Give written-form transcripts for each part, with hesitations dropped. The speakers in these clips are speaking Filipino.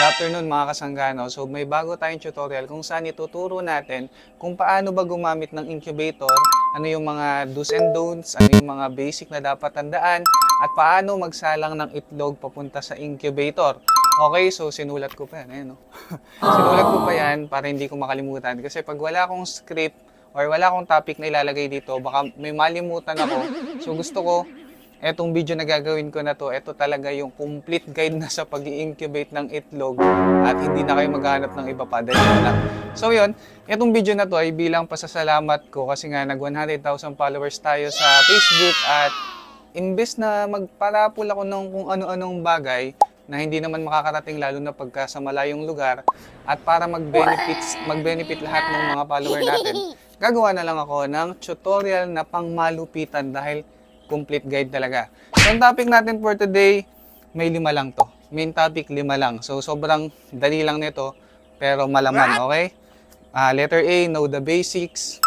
afternoon mga kasanggano. So may bago tayong tutorial kung saan ituturo natin kung paano ba gumamit ng incubator, ano yung mga do's and don'ts, ano yung mga basic na dapat tandaan, at paano magsalang ng itlog papunta sa incubator. Okay, so sinulat ko pa yan. Ayan, no? Sinulat ko pa yan para hindi ko makalimutan. Kasi pag wala akong script or wala akong topic na ilalagay dito, baka may malimutan ako. So gusto ko, etong video na gagawin ko na to, ito talaga yung complete guide na sa pag-i-incubate ng itlog at hindi na kayo maghanap ng iba pa. Dahil na. So yun, etong video na to ay bilang pasasalamat ko kasi nga nag 100,000 followers tayo sa Facebook at imbes na magparapol ako ng kung ano-anong bagay na hindi naman makakarating lalo na pagka sa malayong lugar at para mag-benefit lahat ng mga follower natin, gagawa na lang ako ng tutorial na pangmalupitan dahil complete guide talaga. So, ang topic natin for today, may 5 lang to. Main topic, 5 lang. So, sobrang dali lang nito, pero malaman, okay? Letter A, know the basics.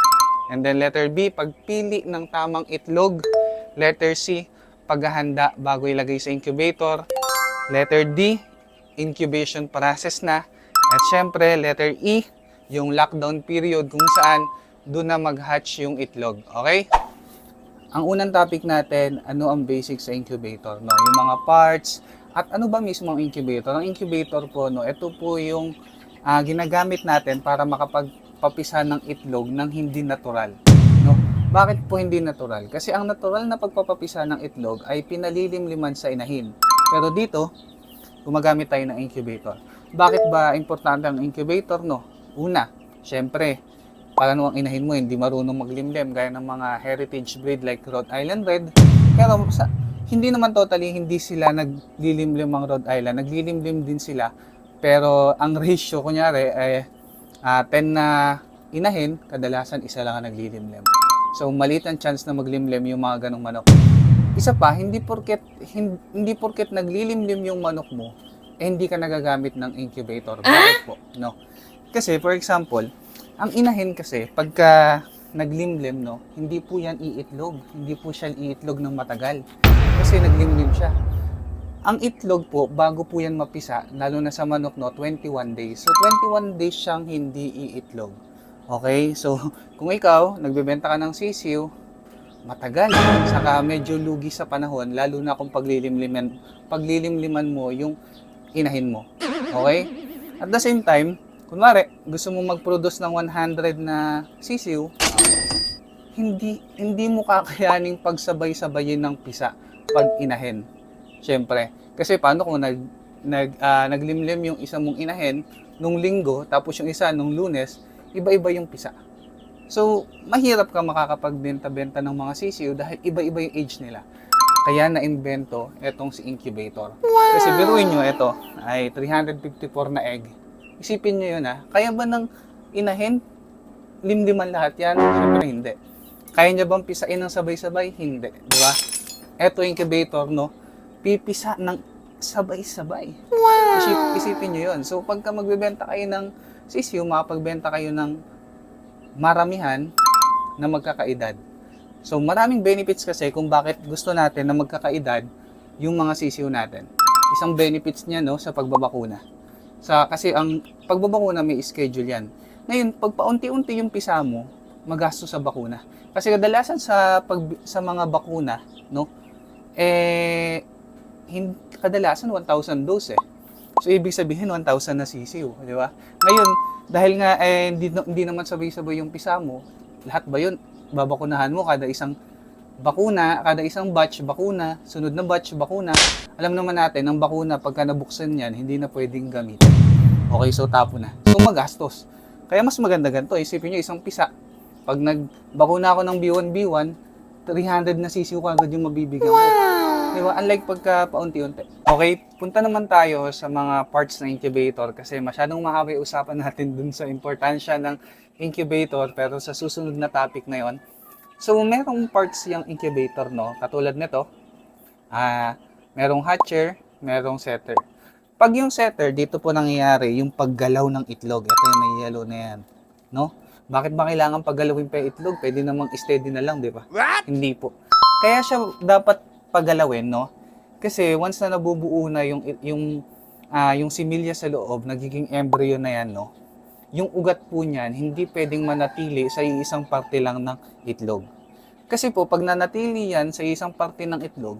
And then letter B, pagpili ng tamang itlog. Letter C, paghahanda bago ilagay sa incubator. Letter D, incubation process na. At syempre, letter E, yung lockdown period kung saan doon na mag-hatch yung itlog, okay? Ang unang topic natin, ano ang basic sa incubator, no? Yung mga parts, at ano ba mismo ang incubator? Ang incubator po, no, ito po yung ginagamit natin para makapagpapisa ng itlog ng hindi natural, no? Bakit po hindi natural? Kasi ang natural na pagpapapisa ng itlog ay pinalilimliman sa inahin. Pero dito, gumagamit tayo ng incubator. Bakit ba importante ang incubator, no? Una, syempre, paano ang inahin mo, hindi marunong maglimlim gaya ng mga heritage breed like Rhode Island Red. Pero hindi naman totally hindi sila naglilimlim ang Rhode Island. Naglilimlim din sila. Pero ang ratio kunyari ay 10 na inahin, kadalasan isa lang ang naglilimlim. So maliit ang chance na maglimlim yung mga ganong manok. Isa pa, hindi porket naglilimlim yung manok mo, hindi ka nagagamit ng incubator. Bakit po? No. Kasi for example, ang inahin kasi, pagka naglimlim, no, hindi po yan iitlog. Hindi po siya iitlog ng matagal. Kasi naglimlim siya. Ang itlog po, bago po yan mapisa, lalo na sa manok, no, 21 days. So, 21 days siyang hindi iitlog. Okay? So, kung ikaw, nagbebenta ka ng sisiw, matagal. Saka medyo lugi sa panahon, lalo na kung paglilimliman mo yung inahin mo. Okay? At the same time, kunwari, gusto mo mag-produce ng 100 na sisiw, hindi mo kakayaning pagsabay-sabayin ng pisa pag inahin. Siyempre. Kasi paano kung naglimlim yung isa mong inahin nung linggo, tapos yung isa nung Lunes, iba-iba yung pisa. So, mahirap ka makakapagbenta-benta ng mga sisiw dahil iba-iba yung age nila. Kaya na-invento itong si incubator. Kasi biruin nyo, ito ay 354 na egg. Isipin nyo yun kaya ba ng inahin, limliman lahat yan? Siyempre hindi. Kaya niya bang pisain ng sabay-sabay? Hindi. Di ba? Eto incubator, no? Pipisa ng sabay-sabay. Wow! Isipin nyo yun. So, pagka magbebenta kayo ng sisiw, makapagbenta kayo ng maramihan na magkakaedad. So, maraming benefits kasi kung bakit gusto natin na magkakaedad yung mga sisiw natin. Isang benefits niya, no, sa pagbabakuna. Kasi ang pagbabakuna may schedule yan. Ngayon, pag paunti-unti yung pisa mo, magastos sa bakuna. Kasi kadalasan sa mga bakuna, no, kadalasan 1,000 dose So, ibig sabihin 1,000 na sisiw, di ba? Ngayon, dahil nga hindi naman sabay-sabay yung pisa mo, lahat ba yun? Babakunahan mo kada isang bakuna, kada isang batch bakuna, sunod na batch bakuna. Alam naman natin, ang bakuna pagka nabuksan yan, hindi na pwedeng gamitin. Okay, so tapo na. So magastos. Kaya mas maganda ganito, isipin nyo isang pisa. Pag nagbakuna ako ng B1, 300 na sisiw kagad yung mabibigyan ko. Diba? Unlike pagka paunti-unti. Okay, punta naman tayo sa mga parts ng incubator kasi masyadong mahaba yung usapan natin dun sa importansya ng incubator, pero sa susunod na topic na yon. So, merong parts yung incubator, no? Katulad nito, merong hatcher, merong setter. Pag yung setter, dito po nangyayari yung paggalaw ng itlog. Ito yung may yellow na yan, no? Bakit ba kailangan paggalawin pa yung itlog? Pwede namang steady na lang, di ba? Hindi po. Kaya siya dapat paggalawin, no? Kasi once na nabubuo na yung yung similya sa loob, nagiging embryo na yan, no? Yung ugat po niyan, hindi pwedeng manatili sa isang parte lang ng itlog. Kasi po, pag nanatili yan sa isang parte ng itlog,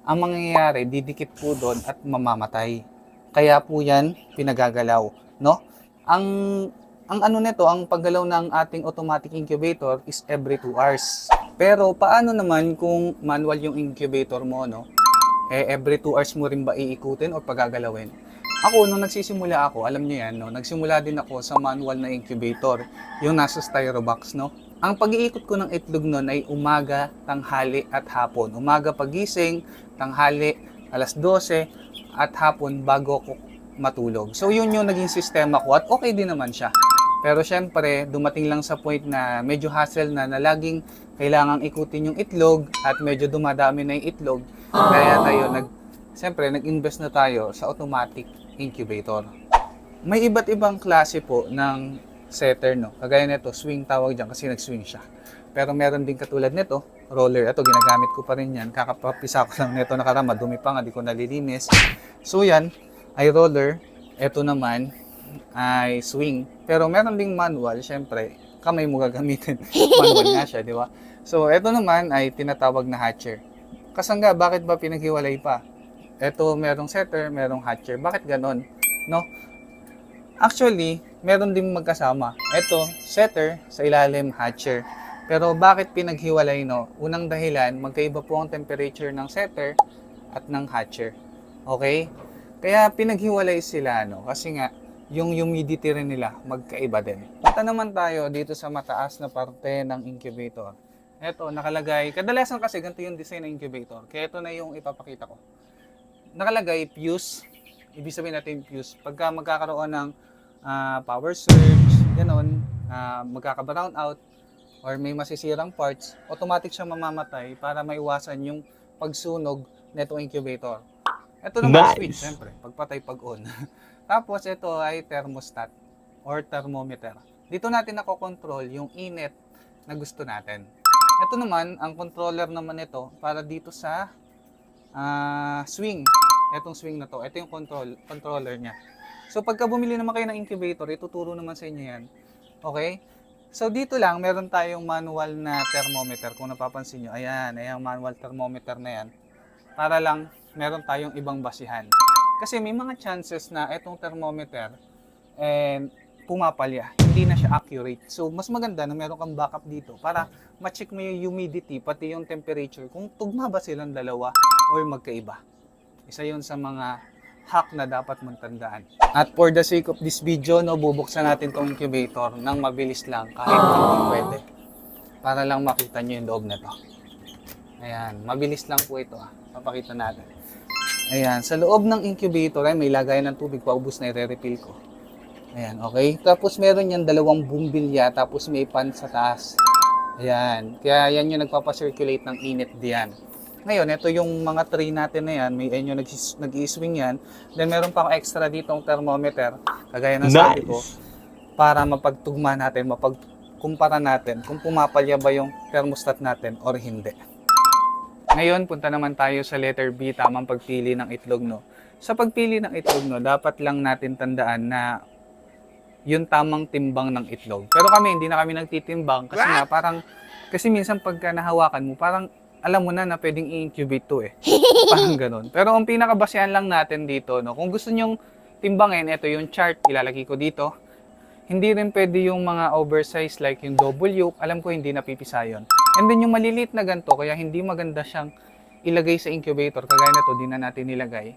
ang mangyayari, didikit po doon at mamamatay. Kaya po yan, pinagagalaw, no? Ang ano nito, ang paggalaw ng ating automatic incubator is every 2 hours. Pero paano naman kung manual yung incubator mo, no? Every 2 hours mo rin ba iikutin o pagagalawin? Ako, nung nagsisimula ako, alam niyo yan, no? Nagsimula din ako sa manual na incubator, yung nasa styro box, no? Ang pag-iikot ko ng itlog nun ay umaga, tanghali at hapon. Umaga pagising, tanghali, alas 12, at hapon bago ako matulog. So yun yung naging sistema ko at okay din naman siya. Pero syempre, dumating lang sa point na medyo hassle na laging kailangang ikutin yung itlog at medyo dumadami na yung itlog. Kaya tayo nag-invest na tayo sa automatic incubator. May iba't ibang klase po ng setter, no? Kagaya nito, swing tawag dyan kasi nag-swing siya. Pero meron din katulad nito, roller. Ito, ginagamit ko pa rin yan. Kakapapisa ko lang nito nakarama. Dumi pa nga, di ko nalilinis. So yan, ay roller. Ito naman ay swing. Pero meron ding manual, syempre, kamay mo gagamitin. Manual nga siya, di ba? So, ito naman ay tinatawag na hatcher. Kasangga, bakit ba pinaghiwalay pa? Ito, merong setter, merong hatcher. Bakit ganon? No? Actually, meron din magkasama. Ito, setter, sa ilalim, hatcher. Pero bakit pinaghiwalay, no? Unang dahilan, magkaiba po ang temperature ng setter at ng hatcher. Okay? Kaya pinaghiwalay sila, no? Kasi nga, yung humidity rin nila, magkaiba din. Punta naman tayo dito sa mataas na parte ng incubator. Ito, nakalagay, kadalasan kasi ganito yung design ng incubator. Kaya ito na yung ipapakita ko. Nakalagay, fuse. Ibig sabihin natin fuse. Pagka magkakaroon ng power surge, gano'n, magkaka-brown out, or may masisirang parts, automatic siya mamamatay para maiwasan yung pagsunog nitong incubator. Ito naman switch, siyempre, pagpatay pag-on. Tapos ito ay thermostat or thermometer. Dito natin nakokontrol yung init na gusto natin. Ito naman, ang controller naman ito para dito sa swing. Itong swing na to, ito yung controller niya. So pagka bumili naman kayo ng incubator, ituturo naman sa inyo yan. Okay? So dito lang, meron tayong manual na thermometer. Kung napapansin nyo, ayan manual thermometer na yan. Para lang, meron tayong ibang basihan. Kasi may mga chances na itong thermometer pumapalya. Hindi na siya accurate. So mas maganda na meron kang backup dito para ma-check mo yung humidity, pati yung temperature, kung tugma ba silang dalawa or magkaiba. Isa yun sa mga hack na dapat mong tandaan. At for the sake of this video, no, bubuksan natin tong incubator nang mabilis lang kahit kung pwede. Para lang makita nyo yung loob nito. Ayan, mabilis lang po ito. Papakita natin. Ayan, sa loob ng incubator ay may lagayan ng tubig, paubos na i-refill ko. Ayan, okay. Tapos meron yan dalawang bumbilya, tapos may pan sa taas. Ayan, kaya yan yung nagpapacirculate ng init diyan. Ngayon, ito yung mga tray natin na yan, may yung nag-i-swing yan. Then meron pa akong extra ditong thermometer, kagaya ng sabi ko, para mapagtugma natin, mapagkumpara natin kung pumapalya ba yung thermostat natin or hindi. Ngayon, punta naman tayo sa letter B, tamang pagpili ng itlog, no. Sa pagpili ng itlog, no, dapat lang natin tandaan na yung tamang timbang ng itlog. Pero kami, hindi na kami nagtitimbang kasi nga parang, kasi minsan pagka nahawakan mo, parang alam mo na pwedeng i-incubate to eh. Parang ganun. Pero ang pinakabasihan lang natin dito, no, kung gusto nyong timbangin, ito yung chart, ilalagay ko dito. Hindi rin pwede yung mga oversize like yung double yolk, alam ko hindi napipisa yun. And then yung maliliit na ganito, kaya hindi maganda siyang ilagay sa incubator, kagaya na to, di na natin nilagay.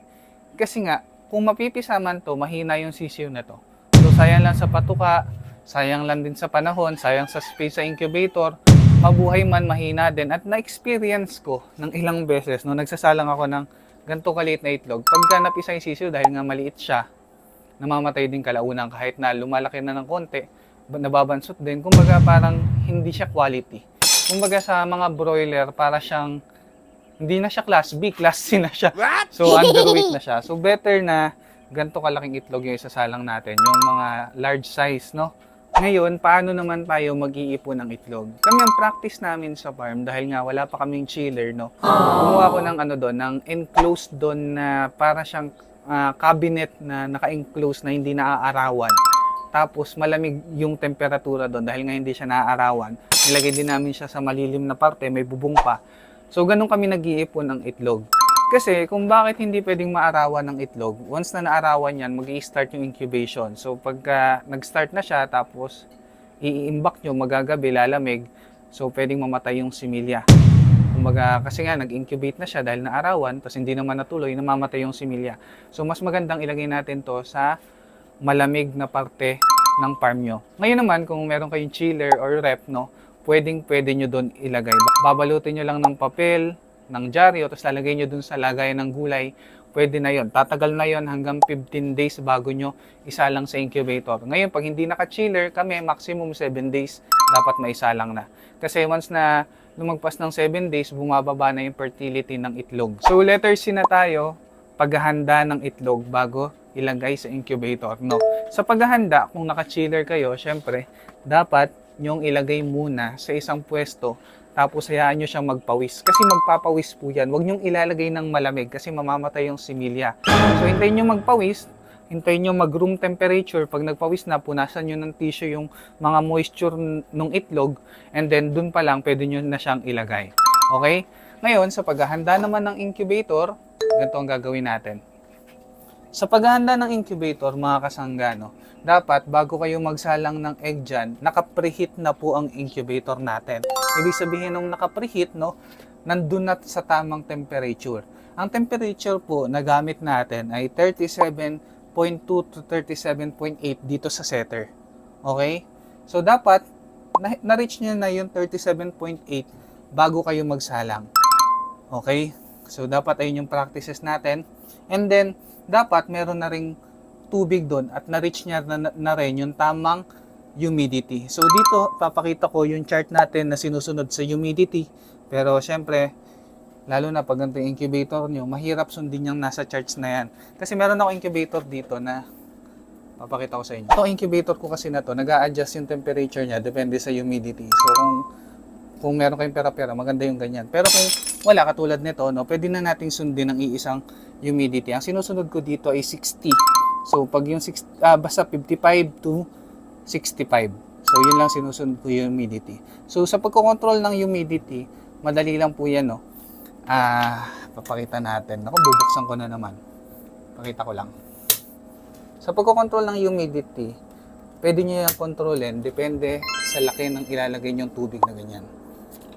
Kasi nga, kung mapipisa man to, mahina yung sisiw na to. So sayang lang sa patuka, sayang lang din sa panahon, sayang sa space sa incubator, mabuhay man, mahina din. At na-experience ko ng ilang beses, no, nagsasalang ako ng ganito kaliit na itlog. Pagka napisa yung sisiw, dahil nga maliit siya, namamatay din kalaunan kahit na lumalaki na ng konti, nababansot din. Kumbaga parang hindi siya quality. Kumbaga sa mga broiler, para siyang, hindi na siya class B, class C na siya. So underweight na siya. So better na ganito kalaking itlog yung isasalang natin, yung mga large size, no? Ngayon, paano naman tayo mag-iipon ng itlog? Kami ang practice namin sa farm, dahil nga wala pa kaming chiller, no? Kumuha ko ng doon, ng enclosed doon na para siyang cabinet na naka-enclose na hindi naaarawan. Tapos malamig yung temperatura doon dahil nga hindi siya naaarawan. Nilagay din namin siya sa malilim na parte, may bubong pa. So ganun kami nag-iipon ng itlog. Kasi kung bakit hindi pwedeng maarawan ng itlog, once na naarawan yan, mag-i-start yung incubation. So pagka nag-start na siya, tapos i-imbak nyo, magagabi, lalamig, so pwedeng mamatay yung similya. Kumbaga, kasi nga nag-incubate na siya dahil naarawan, tapos hindi naman natuloy, namamatay yung similya. So mas magandang ilagay natin to sa malamig na parte ng farm nyo. Ngayon naman, kung meron kayong chiller or rep, no, pwede nyo doon ilagay. Babalutin nyo lang ng papel, ng dyaryo, tapos lalagay nyo dun sa lagayan ng gulay, pwede na yon. Tatagal na yon hanggang 15 days bago nyo isalang sa incubator. Ngayon, pag hindi naka-chiller, kami maximum 7 days dapat maisalang na. Kasi once na lumagpas ng 7 days, bumababa na yung fertility ng itlog. So, letter C na tayo, paghahanda ng itlog bago ilagay sa incubator. No. Sa paghahanda, kung naka-chiller kayo, syempre, dapat nyong ilagay muna sa isang pwesto tapos hayaan nyo siyang magpawis. Kasi magpapawis po yan. Huwag nyong ilalagay ng malamig kasi mamamatay yung similya. So, hintayin nyo magpawis. Hintayin nyo mag-room temperature. Pag nagpawis na, punasan nyo ng tissue yung mga moisture ng itlog. And then, dun pa lang, pwede nyo na siyang ilagay. Okay? Ngayon, sa paghahanda naman ng incubator, ganito ang gagawin natin. Sa paghahanda ng incubator, mga kasanggano, dapat bago kayo magsalang ng egg dyan, naka-preheat na po ang incubator natin. Ibig sabihin nung naka-preheat, no, nandun na sa tamang temperature. Ang temperature po na gamit natin ay 37.2 to 37.8 dito sa setter. Okay? So dapat, na-reach nyo na yung 37.8 bago kayo magsalang. Okay? So dapat ayun yung practices natin. And then, dapat meron na ring tubig doon at na-reach niya na rin yung tamang humidity. So dito, papakita ko yung chart natin na sinusunod sa humidity. Pero syempre, lalo na pag ganito yung incubator nyo, mahirap sundin yung nasa charts na yan. Kasi meron ako incubator dito na papakita ko sa inyo. Ito incubator ko kasi na to, nag-a-adjust yung temperature niya depende sa humidity. So kung meron kayong pera-pera, maganda yung ganyan. Pero kung wala, katulad nito, no, pwede na nating sundin ang iisang humidity. Ang sinusunod ko dito ay 60. So pag yung basta 55 to 65. So yun lang sinusunod ko yung humidity. So sa pagko-control ng humidity, madali lang po yan, no. Papakita natin. Ako, bubuksan ko na naman. Pakita ko lang. Sa pagko-control ng humidity, pwede nyo yung kontrolin. Depende sa laki ng ilalagay nyong tubig na ganyan.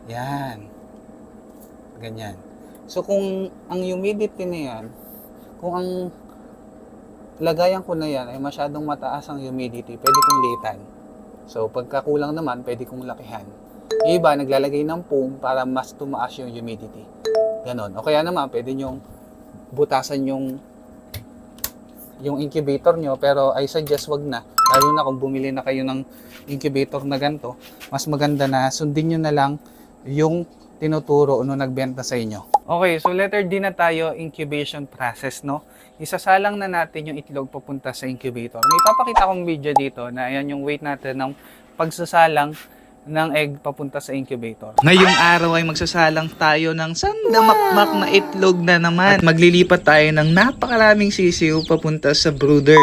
Yan. Ganyan. So kung ang humidity na yan, kung ang lagayan ko na yan ay masyadong mataas ang humidity, pwede kong litan. So pagkakulang naman, pwede kong lakihan. Yung iba, naglalagay ng foam para mas tumaas yung humidity. Ganon. O kaya naman, pwede nyong butasan yung incubator nyo, pero I suggest wag na. Lalo na kung bumili na kayo ng incubator na ganito, mas maganda na sundin nyo na lang yung tinuturo nung nagbenta sa inyo. Okay, so letter D na tayo, incubation process, no? Isasalang na natin yung itlog papunta sa incubator. May papakita akong video dito na ayan yung weight natin ng pagsasalang ng egg papunta sa incubator. Ngayong araw ay magsasalang tayo ng sandamakmak na itlog na naman. At maglilipat tayo ng napakaraming sisiw papunta sa brooder.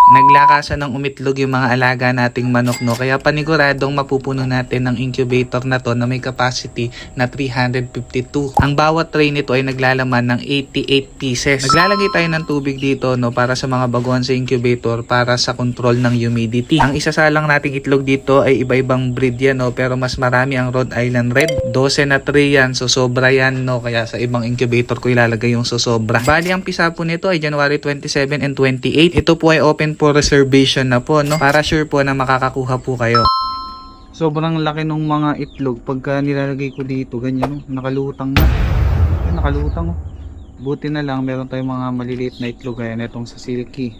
Naglakasan ng umitlog yung mga alaga nating manok, no? Kaya paniguradong mapupuno natin ng incubator na to na may capacity na 352. Ang bawat tray nito ay naglalaman ng 88 pieces. Naglalagay tayo ng tubig dito, no, para sa mga baguhan sa incubator para sa control ng humidity. Ang isasalang nating itlog dito ay iba-ibang breed yan, no? Pero mas marami ang Rhode Island Red. 12 na tray yan, so sobra yan, no? Kaya sa ibang incubator ko ilalagay yung sosobra. Bali, ang pisa po nito ay January 27 and 28. Ito po ay open for reservation na po, no? Para sure po na makakakuha po kayo. Sobrang laki ng mga itlog pagka nilalagay ko dito, ganyan, no? Nakalutang na. Nakalutang, oh. Buti na lang meron tayong mga maliliit na itlog, ayan, itong sa silky.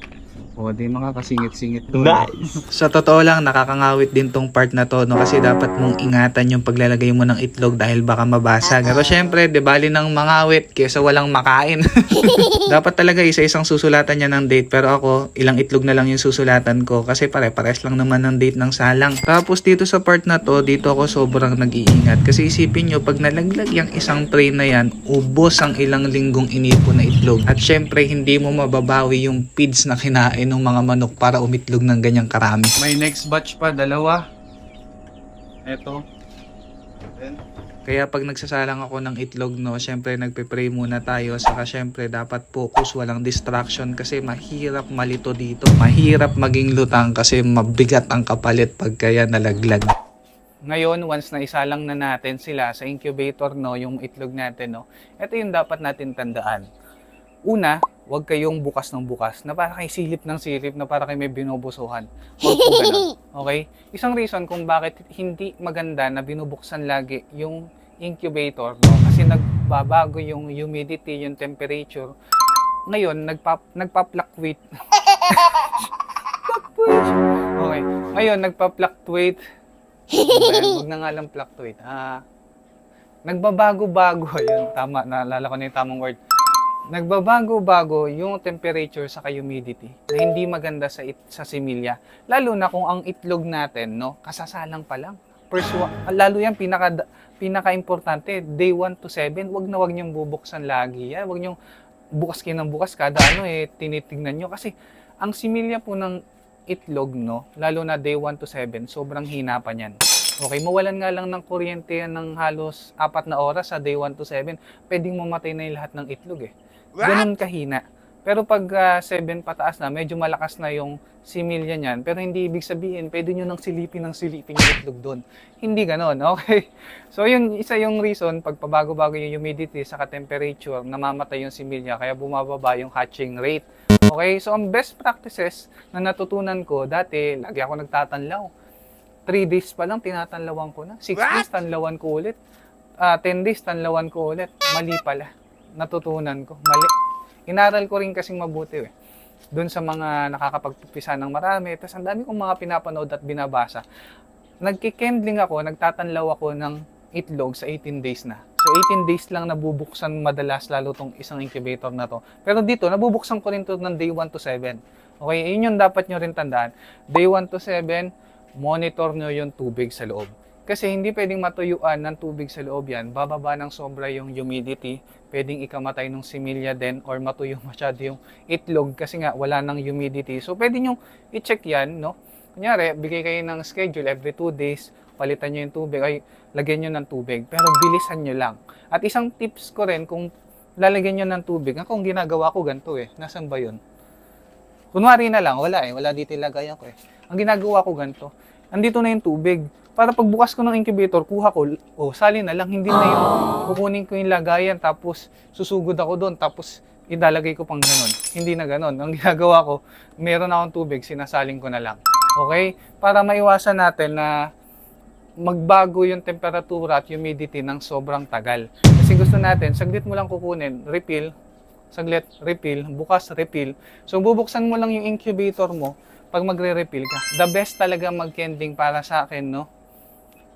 O, di makakasingit-singit to. Nice! Sa totoo lang, nakakangawit din tong part na to, no? Kasi dapat mong ingatan yung paglalagay mo ng itlog dahil baka mabasag. Pero syempre, di bali ng mangawit kesa walang makain. Dapat talaga isa-isang susulatan niya ng date. Pero ako, ilang itlog na lang yung susulatan ko kasi pare-pares lang naman ng date ng salang. Tapos dito sa part na to, dito ako sobrang nag-iingat. Kasi isipin nyo, pag nalaglag yung isang tray na yan, ubos ang ilang linggong inipon na itlog. At syempre, hindi mo mababawi yung feeds na kinain ng mga manok para umitlog ng ganyang karami. May next batch pa, dalawa. Eto. Kaya pag nagsasalang ako ng itlog, no, syempre nagpe-pray muna tayo. Saka syempre dapat focus, walang distraction kasi mahirap malito dito. Mahirap maging lutang kasi mabigat ang kapalit pag kaya nalaglag. Ngayon, once na isalang na natin sila sa incubator, no, yung itlog natin, no, ito yung dapat natin tandaan. Una, huwag kayong bukas ng bukas na para kayo silip ng silip na para kayo may binubusuhan. Huwag po ganun. Okay? Isang reason kung bakit hindi maganda na binubuksan lagi yung incubator, no? Kasi nagbabago yung humidity, yung temperature. Ngayon, nagpa-fluctuate. Okay. Ngayon, nagpa-fluctuate. Huwag na nga lang fluctuate. Nagbabago-bago. Yun, tama. Naalala ko na yung tamang word. Nagbabago-bago yung temperature sa humidity na hindi maganda sa similya. Lalo na kung ang itlog natin, no, kasasalang pa lang. Lalo yan, pinaka-importante, day 1 to 7, wag niyong bubuksan lagi yan. Wag niyong bukas kayo ng bukas kada tinitignan nyo. Kasi ang similya po ng itlog, no, lalo na day 1 to 7, sobrang hina pa niyan. Okay, mawalan nga lang ng kuryente ng halos 4 na oras sa day 1 to 7, pwedeng mamatay na yung lahat ng itlog Ganun kahina. Pero pag 7 pataas na, medyo malakas na yung similya niyan. Pero hindi ibig sabihin, pwede nyo nang silipin yung itlog doon. Hindi ganon, okay? So yun, isa yung reason, pag pabago-bago yung humidity sa temperature, namamatay yung similya, kaya bumababa yung hatching rate. Okay, so ang best practices na natutunan ko, dati, lagi ako nagtatanlaw. 3 days pa lang, tinatanlawan ko na. 6 days, tanlawan ko ulit. 10 days, tanlawan ko ulit. Mali pala. Natutunan ko. Mali. Inaral ko rin kasing mabuti doon sa mga nakakapagpipisa ng marami. Tapos ang dami kong mga pinapanood at binabasa. Nagkikendling ako, nagtatanlaw ako ng itlog sa 18 days na. So 18 days lang nabubuksan madalas lalo tong isang incubator na to. Pero dito, nabubuksan ko rin to ng day 1 to 7. Okay, yun yung dapat nyo rin tandaan. Day 1 to 7, monitor nyo yung tubig sa loob. Kasi hindi pwedeng matuyuan ng tubig sa loob yan. Bababa ng sobra yung humidity. Pwedeng ikamatay ng similya din or matuyo masyado yung itlog kasi nga wala ng humidity. So pwede nyo i-check yan, no? Kunyari, bigay kayo ng schedule every 2 days, palitan nyo yung tubig, ay lagyan nyo ng tubig. Pero bilisan nyo lang. At isang tips ko rin, kung lalagyan nyo ng tubig, akong ginagawa ko ganito Nasaan ba yun? Kunwari na lang, wala dito ilagayan ko Ang ginagawa ko ganito, andito na yung tubig. Para pagbukas ko ng incubator, kuha ko, sali na lang, hindi na yung kukunin ko yung lagayan, tapos susugod ako doon, tapos idalagay ko pang ganon. Hindi na ganon. Ang ginagawa ko, meron akong tubig, sinasaling ko na lang. Okay? Para maiwasan natin na magbago yung temperatura at humidity ng sobrang tagal. Kasi gusto natin, saglit mo lang kukunin, refill, saglit, refill, bukas, refill. So bubuksan mo lang yung incubator mo pag magre-refill ka. The best talaga mag-kending para sa akin, no,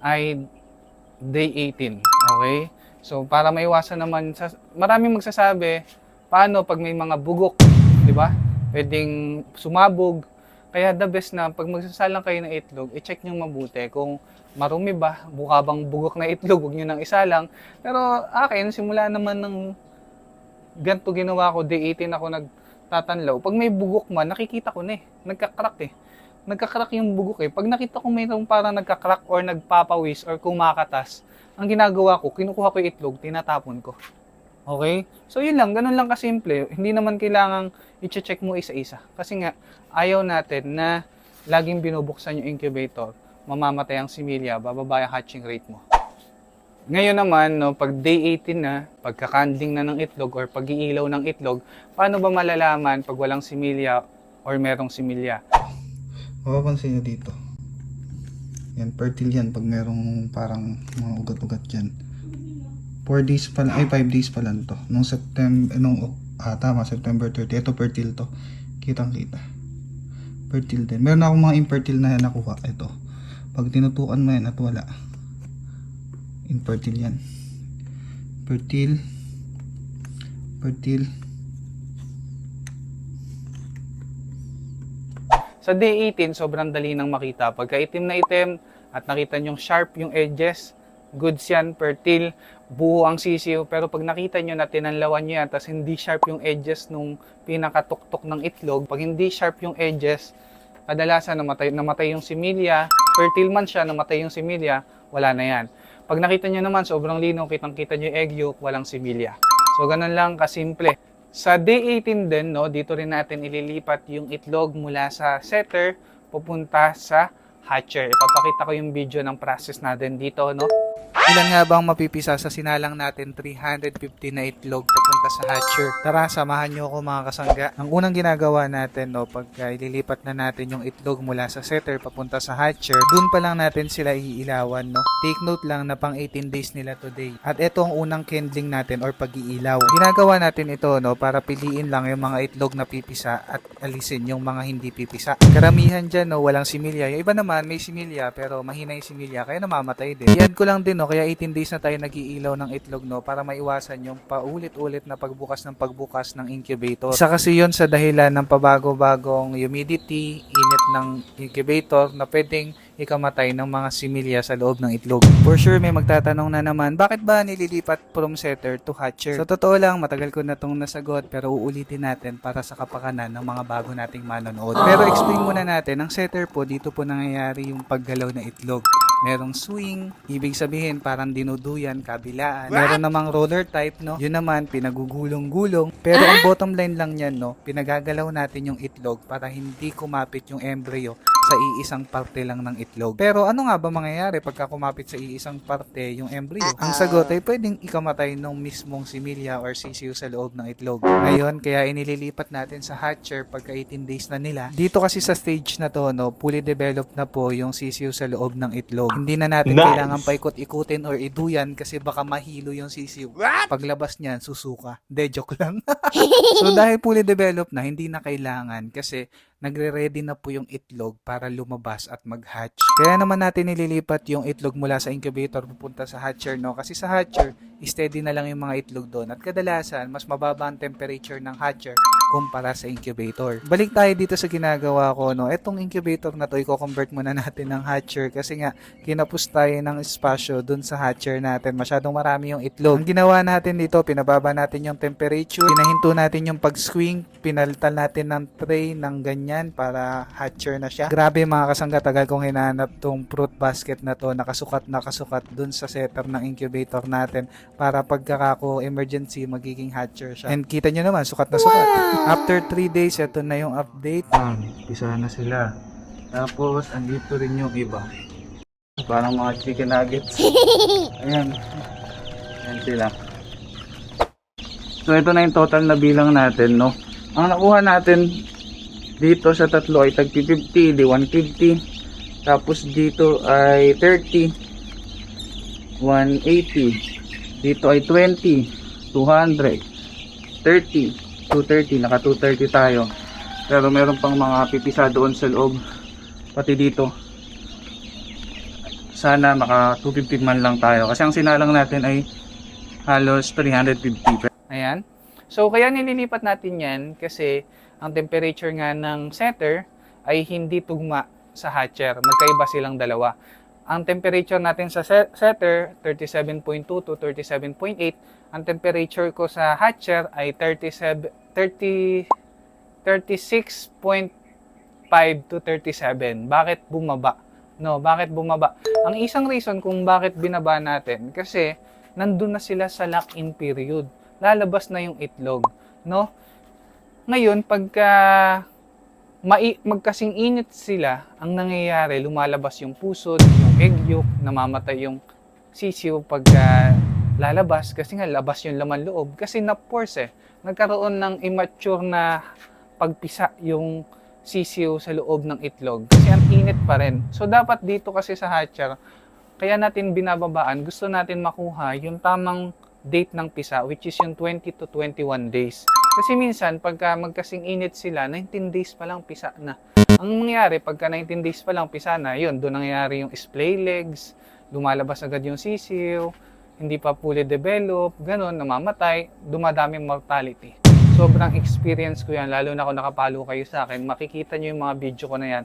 ay day 18. Okay? So para maiwasan naman, maraming magsasabi, paano pag may mga bugok, di ba? Pwedeng sumabog. Kaya the best na pag magsasalang kayo ng itlog, i-check nyo mabuti kung marumi ba, mukha bang bugok na itlog, huwag nyo nang isalang. Pero akin, simula naman ng ganito ginawa ko, day 18 ako nagtatanlaw. Pag may bugok man, nakikita ko na nagkakrak Nagkakrak yung bugok Pag nakita ko mayroong parang nagkakrak or nagpapawis or kumakatas, ang ginagawa ko, kinukuha ko yung itlog, tinatapon ko. Okay? So yun lang, ganun lang kasimple. Hindi naman kailangang i-check mo isa-isa. Kasi nga, ayaw natin na laging binubuksan yung incubator, mamamatay ang similya, bababa yung hatching rate mo. Ngayon naman, no, pag day 18 na, pagka-candling na ng itlog or pag-iilaw ng itlog, paano ba malalaman pag walang similya or merong similya? Mapapansin nyo dito. Yan, fertile yan pag merong parang mga ugat-ugat dyan. 4 days pa lang, 5 days pa lang to. Nung September 30. Ito fertile to. Kitang-kita. Infertile din. Meron akong mga infertile na nakuha. Ito. Pag tinutukan mo yan at wala. Infertile yan. Fertile. Fertile. Sa day 18, sobrang dali nang makita. Pagka itim na itim at nakita nyong sharp yung edges, goods yan, fertile, buo ang sisiw. Pero pag nakita nyo na tinanlawan nyo yan, tapos hindi sharp yung edges nung pinakatuktok ng itlog, pag hindi sharp yung edges, kadalasan namatay yung similya, fertile man siya, namatay yung similya, wala na yan. Pag nakita nyo naman, sobrang linaw, kitang-kita nyo yung egg yolk, walang similya. So, ganun lang kasimple. Sa day 18 din, no, dito rin natin ililipat yung itlog mula sa setter pupunta sa hatcher. Ipapakita ko yung video ng process natin dito, no. Ilan nga bang mapipisa sa sinalang natin 350 na itlog papunta sa hatcher? Tara, samahan nyo ako mga kasangga. Ang unang ginagawa natin, no, pagka ililipat na natin yung itlog mula sa setter papunta sa hatcher, dun pa lang natin sila iilawan, no. Take note lang na pang 18 days nila today. At ito ang unang kindling natin or pag-iilaw. Ginagawa natin ito, no, para piliin lang yung mga itlog na pipisa at alisin yung mga hindi pipisa. Karamihan dyan, no, walang similya. Yung iba naman may similya pero mahina yung similya kaya namamatay din. Iyan ko lang din, no, kaya 18 days na tayo nag-iilaw ng itlog, no, para maiwasan yung paulit-ulit na pagbukas ng incubator. Isa kasi yun sa dahilan ng pabago-bagong humidity, init ng incubator na pwedeng ikamatay ng mga similya sa loob ng itlog. For sure, may magtatanong na naman, bakit ba nililipat from setter to hatcher? Sa totoo lang, matagal ko na itong nasagot pero uulitin natin para sa kapakanan ng mga bago nating manonood. Pero explain muna natin, ang setter po, dito po nangyayari yung paggalaw ng itlog. Merong swing, ibig sabihin parang dinuduyan, kabilaan. Meron namang roller type, no? Yun naman, pinagugulong-gulong. Pero ang bottom line lang yan, no? Pinagagalaw natin yung itlog para hindi kumapit yung embryo sa iisang parte lang ng itlog. Pero ano nga ba mangyayari pagka kumapit sa iisang parte yung embryo? Ang sagot ay pwedeng ikamatay ng mismong similya or sisiw sa loob ng itlog. Ngayon, kaya inililipat natin sa hatcher pagka 18 days na nila. Dito kasi sa stage na to, no, fully developed na po yung sisiw sa loob ng itlog. Hindi na natin kailangan paikot-ikutin or iduyan kasi baka mahilo yung sisiw. Paglabas niyan, susuka. De, joke lang. So dahil fully developed na, hindi na kailangan kasi nagre-ready na po yung itlog para lumabas at mag-hatch. Kaya naman natin nililipat yung itlog mula sa incubator pupunta sa hatcher, no? Kasi sa hatcher, steady na lang yung mga itlog doon. At kadalasan, mas mababa ang temperature ng hatcher kumpara sa incubator. Balik tayo dito sa ginagawa ko, no? Etong incubator na to, i-convert muna natin ng hatcher kasi nga, kinapos tayo ng espasyo dun sa hatcher natin. Masyadong marami yung itlog. Ang ginawa natin dito, pinababa natin yung temperature, pinahinto natin yung pag-swing, pinalitan natin ng tray ng ganyan para hatcher na siya. Grabe mga kasangga, tagal kong hinahanap tong fruit basket na to, nakasukat dun sa setter ng incubator natin para pagkakako emergency magiging hatcher siya. And kita nyo naman, sukat na sukat. After 3 days, ito na yung update. Pisa na sila. Tapos, andito rin yung iba. Parang mga chicken nuggets. Ayan. Ayan sila. So, ito na yung total na bilang natin, no? Ang nakuha natin dito sa tatlo ay tag 50, di 150. Tapos dito ay 30, 180. Dito ay 20, 200, 30, 230. Naka 230 tayo. Pero meron pang mga pipisa doon sa loob. Pati dito. Sana maka 250 man lang tayo. Kasi ang sinalang natin ay halos 350. Ayan. So, kaya nililipat natin yan kasi ang temperature nga ng setter ay hindi tugma sa hatcher. Magkaiba silang dalawa. Ang temperature natin sa setter, 37.2 to 37.8. Ang temperature ko sa hatcher ay 36.5 to 37. Bakit bumaba? No, bakit bumaba? Ang isang reason kung bakit binaba natin kasi nandun na sila sa lock-in period. Lalabas na yung itlog, no? Ngayon, pagka magkasing init sila, ang nangyayari, lumalabas yung pusod, yung egg yolk, namamatay yung sisiw pagka lalabas kasi nga labas yung laman loob kasi na-force nagkaroon ng immature na pagpisa yung sisiw sa loob ng itlog kasi ang init pa rin. So dapat dito kasi sa hatcher, kaya natin binababaan, gusto natin makuha yung tamang date ng pisa which is yung 20 to 21 days. Kasi minsan, pagka magkasing init sila, 19 days pa lang pisa na. Ang mangyayari, pagka 19 days pa lang pisa na, yun, doon nangyayari yung splay legs, lumalabas agad yung sisiw, hindi pa fully develop, ganun, namamatay, dumadaming mortality. Sobrang experience ko yan, lalo na kung nakapalo kayo sa akin, makikita nyo yung mga video ko na yan.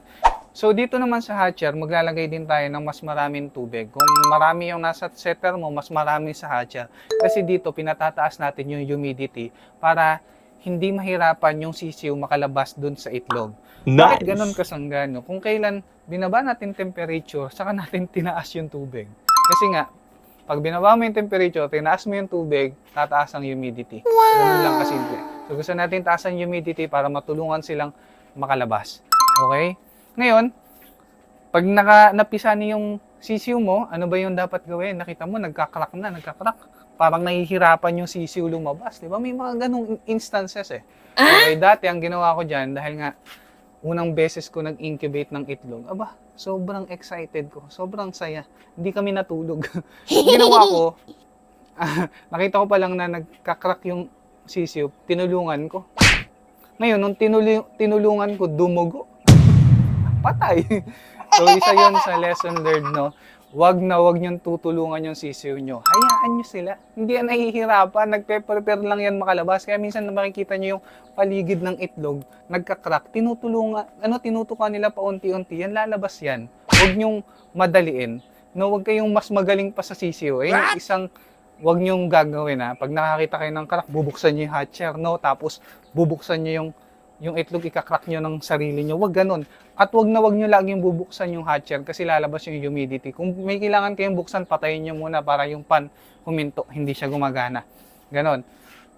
So dito naman sa hatcher, maglalagay din tayo ng mas maraming tubig. Kung marami yung nasa setter mo, mas marami sa hatcher. Kasi dito, pinatataas natin yung humidity para hindi mahirapan yung sisiw makalabas dun sa itlog. Bakit ganun kasanggano? Kung kailan binaba natin temperature, saka natin tinaas yung tubig. Kasi nga, pag binaba mo yung temperature, tinaas mo yung tubig, tataas ang humidity. Ganun lang kasimple. So gusto natin taas ang humidity para matulungan silang makalabas. Okay? Ngayon, pag napisa niyo yung sisiw mo, ano ba yung dapat gawin? Nakita mo, nagkakrak. Parang nahihirapan yung sisiw lumabas. Di ba? May mga ganong instances eh. Okay, dati ang ginawa ko dyan, dahil nga unang beses ko nag-incubate ng itlog, sobrang excited ko. Sobrang saya. Hindi kami natulog. Ang ginawa ko, nakita ko pa lang na nagkakrak yung sisiw, tinulungan ko. Ngayon, nung tinulungan ko, dumugo. Patay. So, isa yon sa lesson learned, no? Wag niyong tutulungan yung sisiw nyo. Hayaan nyo sila. Hindi yan nahihirapan. Nagpe-prepare lang yan makalabas. Kaya minsan na makikita nyo yung paligid ng itlog, nagkakrak, tinutukan nila paunti-unti. Yan, lalabas yan. Huwag nyong madaliin. No, huwag kayong mas magaling pa sa sisiw. Eh, yung isang huwag nyong gagawin, ha. Pag nakakita kayo ng crack, bubuksan nyo yung hatcher, no? Tapos, bubuksan nyo yung itlog, ikakrak nyo ng sarili nyo. Huwag ganun. At huwag nyo laging bubuksan yung hatcher kasi lalabas yung humidity. Kung may kailangan kayong buksan, patayin nyo muna para yung pan huminto, hindi siya gumagana. Ganon.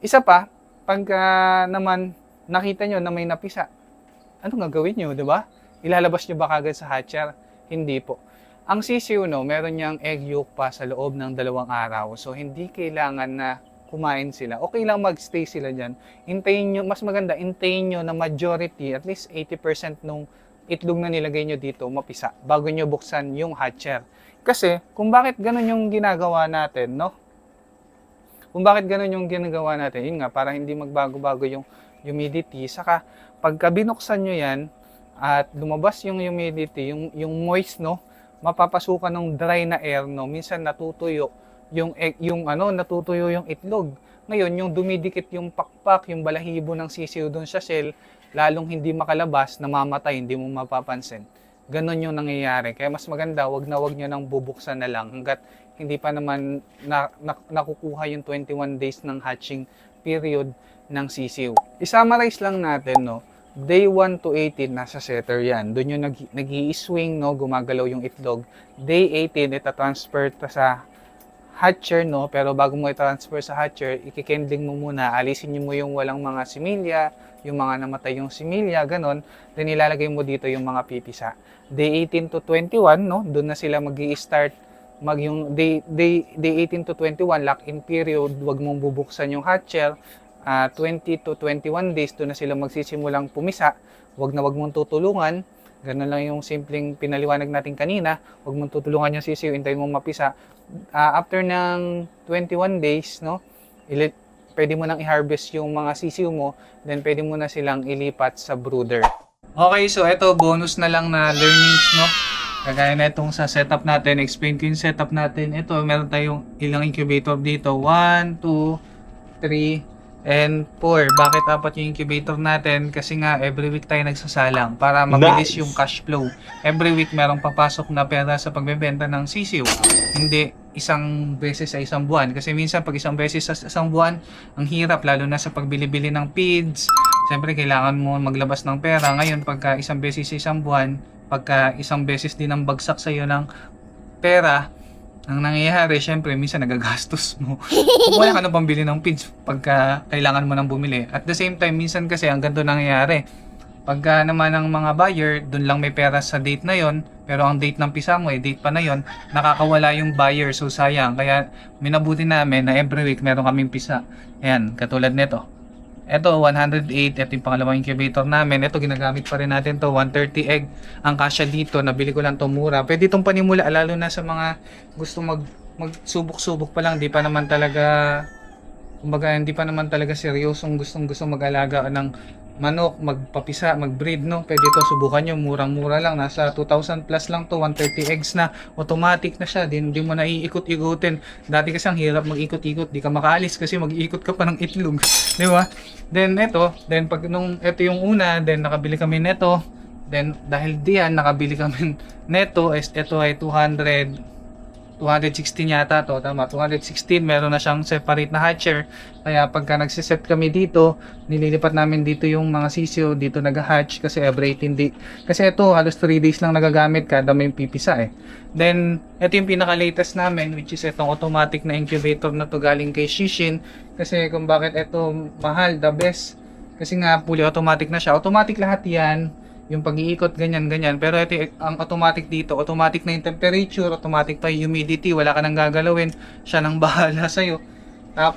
Isa pa, pagka naman nakita nyo na may napisa, anong gagawin nyo, di ba? Ilalabas nyo ba kagad sa hatcher? Hindi po. Ang sisiw, no, meron niyang egg yolk pa sa loob ng 2 araw. So, hindi kailangan na kumain sila. Okay lang magstay sila dyan. Mas maganda, hintayin nyo na majority, at least 80% nung itlog na nilagay nyo dito, mapisa, bago nyo buksan yung hatcher. Kasi, kung bakit ganun yung ginagawa natin, no? Kung bakit ganun yung ginagawa natin, yun nga, para hindi magbago-bago yung humidity. Saka, pagka binuksan nyo yan, at lumabas yung humidity, yung moist, no? Mapapasukan ng dry na air, no? Minsan natutuyo natutuyo yung itlog. Ngayon, yung dumidikit yung pakpak, yung balahibo ng sisiw doon sa shell, lalong hindi makalabas, namamatay, hindi mo mapapansin. Ganon yung nangyayari. Kaya mas maganda, wag nyo nang bubuksan na lang hanggat hindi pa naman nakukuha yung 21 days ng hatching period ng sisiw. I-summarize lang natin, no? Day 1 to 18, nasa setter yan. Doon yung nag-i-swing, no? Gumagalaw yung itlog. Day 18, itatransfer sa hatcher, no? Pero bago mo i-transfer sa hatcher, ikikendling mo muna, alisin mo yung walang mga similya, yung mga namatay yung similya, ganon. Then ilalagay mo dito yung mga pipisa. Day 18 to 21, no? Doon na sila magi-start yung day 18 to 21, lock-in period, wag mong bubuksan yung hatcher. 20 to 21 days, doon na sila magsisimulang pumisa. Wag mong tutulungan. Ganun lang yung simpleng pinaliwanag natin kanina. Wag mong tutulungan yung sisiw, hintayin mong mapisa. After ng 21 days, no, pwede mo nang i-harvest yung mga sisiw mo, then pwede mo na silang ilipat sa brooder. Okay, so ito, bonus na lang na learnings, no? Kagaya na itong sa setup natin, explain ko yung setup natin. Ito, meron tayong ilang incubator dito. 1, 2, 3, and 4. Bakit 4 yung incubator natin? Kasi nga, every week tayo nagsasalang para mabilis yung cash flow. Every week, merong papasok na pera sa pagbebenta ng sisiw. Hindi isang beses sa isang buwan. Kasi minsan, pag isang beses sa isang buwan, ang hirap, lalo na sa pagbili-bili ng feeds. Siyempre, kailangan mo maglabas ng pera. Ngayon, pagka isang beses sa isang buwan, pagka isang beses din ang bagsak sa'yo ng pera, ang nangyayari, syempre, minsan nagagastos mo. Wala ka na pambili ng feeds pagka kailangan mo nang bumili. At the same time, minsan kasi ang ganito nangyayari. Pagka naman ang mga buyer, dun lang may pera sa date na yon, pero ang date ng pisa mo, date pa na yon, nakakawala yung buyer, so sayang. Kaya minabuti namin na every week meron kaming pisa. Ayan, katulad nito. Ito, 108. Ito yung pangalawang incubator namin. Ito, ginagamit pa rin natin to 130 egg. Ang kasya dito, nabili ko lang to mura. Pwede itong panimula, lalo na sa mga gusto magsubok-subok pa lang. Di pa naman talaga kumbaga hindi pa naman talaga seryosong gustong-gusto mag-alaga ng manok, magpapisa, mag-breed, no? Pwede ito, subukan nyo, murang-mura lang, nasa 2,000 plus lang to, 130 eggs na, automatic na siya, di mo na iikot-ikutin. Dati kasi ang hirap mag-ikot-ikot, di ka makaalis kasi mag-iikot ka pa ng itlog, di ba? Then pag ito yung una, then nakabili kami neto, then dahil diyan nakabili kami neto, ito ay 216 yata to, tama, 216, meron na siyang separate na hatcher. Kaya pagka nagsiset kami dito, nililipat namin dito yung mga sisiyo, dito nag-hatch kasi every 18 day. Kasi ito halos 3 days lang nagagamit kada may pipisa eh. Then ito yung pinaka-latest namin, which is itong automatic na incubator na to galing kay Shishin. Kasi kung bakit ito mahal, the best. Kasi nga fully automatic na siya. Automatic lahat yan. Yung pag-iikot, ganyan. Pero ito, ang automatic dito, automatic na yung temperature, automatic pa yung humidity, wala ka nang gagalawin, siya nang bahala sa'yo.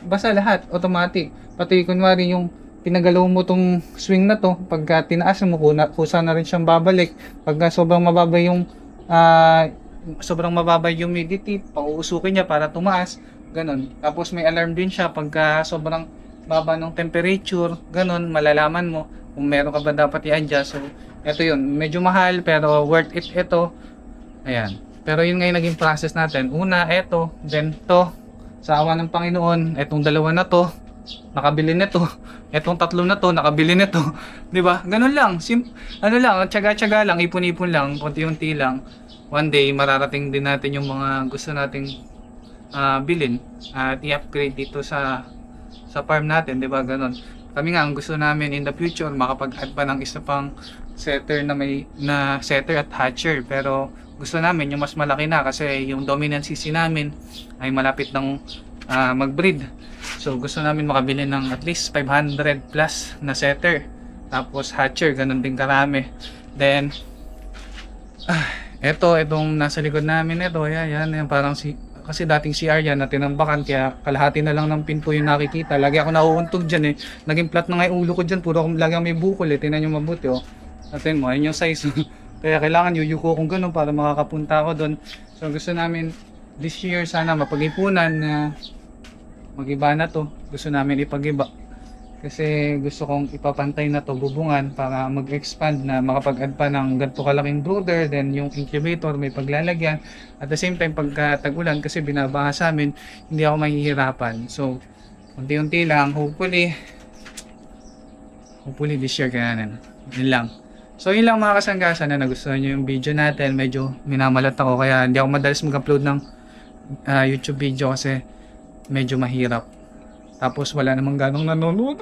Basta lahat, automatic. Pati kunwari yung pinagalaw mo tong swing na to, pagka tinaas mo, kusa na rin siyang babalik. Pagka sobrang mababa yung humidity, pauusukin niya para tumaas, ganon. Tapos may alarm din siya pagka sobrang baba ng temperature, ganon, malalaman mo kung meron ka ba dapat i-adjust. So, ito yun, medyo mahal pero worth it ito. Ayan. Pero yun nga yung naging process natin. Una, ito, then to. Sa awa ng Panginoon, etong dalawa na to, nakabili nito. Etong tatlo na to, nakabili nito. 'Di ba? Ganun lang. Ano lang, tiyaga-tiyaga lang, ipon-ipon lang, unti-unti lang. One day, mararating din natin yung mga gusto nating bilhin at i-upgrade dito sa farm natin, 'di ba? Ganun. Kami nga, ang gusto namin in the future, makapag-add pa ng isa pang setter na setter at hatcher. Pero gusto namin yung mas malaki na kasi yung dominant CC namin ay malapit ng mag-breed. So gusto namin makabili ng at least 500 plus na setter. Tapos hatcher, ganun din karami. Then, itong nasa likod namin ito, yan, parang kasi dating CR yan na tinambakan, kaya kalahati na lang ng pinto yung nakikita. Lagi ako nauuntog dyan eh. Naging flat na nga yung ulo ko dyan, puro lagi ako may bukol eh. Tingnan nyo mabuti oh. Atin mo, ayun yung size. Kaya kailangan yuyuko kong ganun para makakapunta ako doon. So gusto namin this year sana mapag-ipunan na mag-iba na to. Gusto namin ipag-iba. Kasi gusto kong ipapantay na to, bubungan, para mag-expand na makapag-add pa ng ganito kalaking brooder. Then yung incubator may paglalagyan. At the same time, pagka tag-ulan, kasi binabaha sa amin, hindi ako mahihirapan. So, unti-unti lang, hopefully this year kayanan. Yun lang. So yun lang mga kasanggasan, na nagustuhan nyo yung video natin. Medyo minamalat ako, kaya hindi ako madalas mag-upload ng YouTube video kasi medyo mahirap. Tapos wala namang ganong nanonood.